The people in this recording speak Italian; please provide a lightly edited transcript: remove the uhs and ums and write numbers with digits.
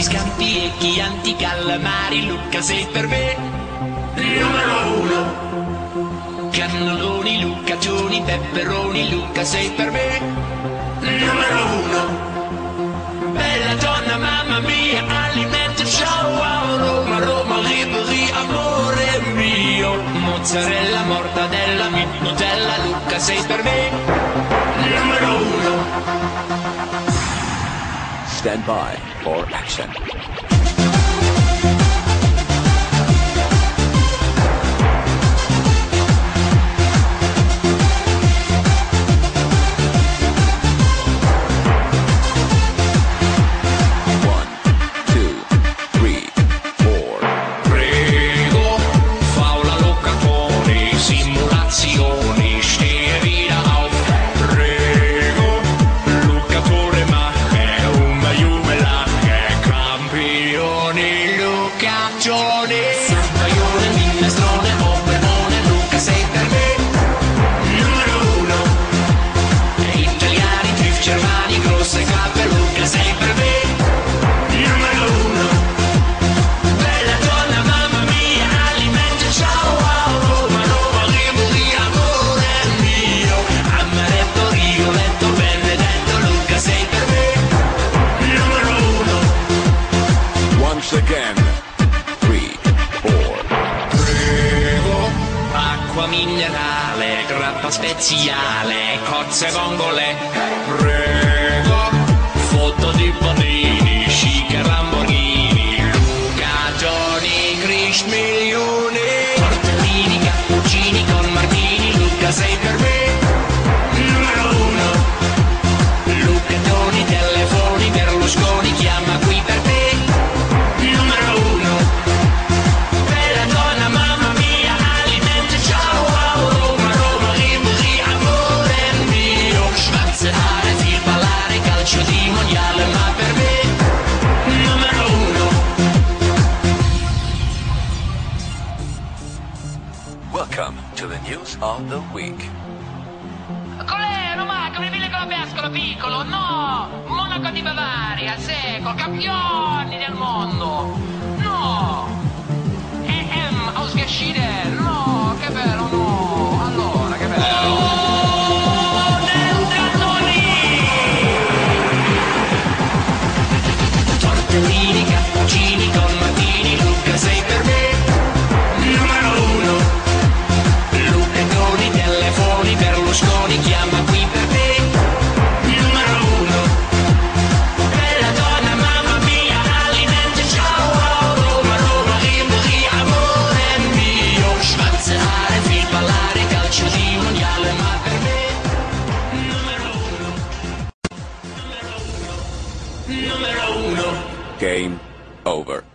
scampi e chianti calamari, Luca sei per me numero uno. Cannelloni, luccagioni, peperoni, Luca sei per me numero uno. Bella donna, mamma mia, alimento, ciao, Roma, Roma, Ribéry, amore mio. Mozzarella, mortadella, Nutella, Luca sei per me numero uno. Stand by for action. Again, 3, 4. Prego, acqua minerale, grappa speziale, cozze vongole. Prego, foto di Bonini, chic e Lamborghini, Luca, Johnny, Krish, milioni. Tortellini, cappuccini con martini, Luca sei per me numero uno. Luca, Johnny, telefoni, Berlusconi, chiama qui per te numero uno. Bella donna, mamma mia, alimento, ciao, Roma, Roma, Ribéry, amore mio. Schwarzenegger, fil ballare, calcio di mondiale, ma per me numero uno. Welcome to the news of the week. Colè, ma come ville con la pescola piccolo, no! Monaco di Bavaria, secolo, campioni del mondo! No! Ausgeschieden! No, che bello, no! Allora, che bello! Tortellini, cappuccini con martini, Luca sei per me numero uno. Luca, Toni, telefoni, Berlusconi, chiama qui per te numero uno. Bella donna, mamma mia, alimento, ciao, Roma, Roma, Ribéry, amore mio. Schwarzenegger, fil ballare, calcio di mondiale, ma per me numero uno. Numero uno. Numero uno. Game over.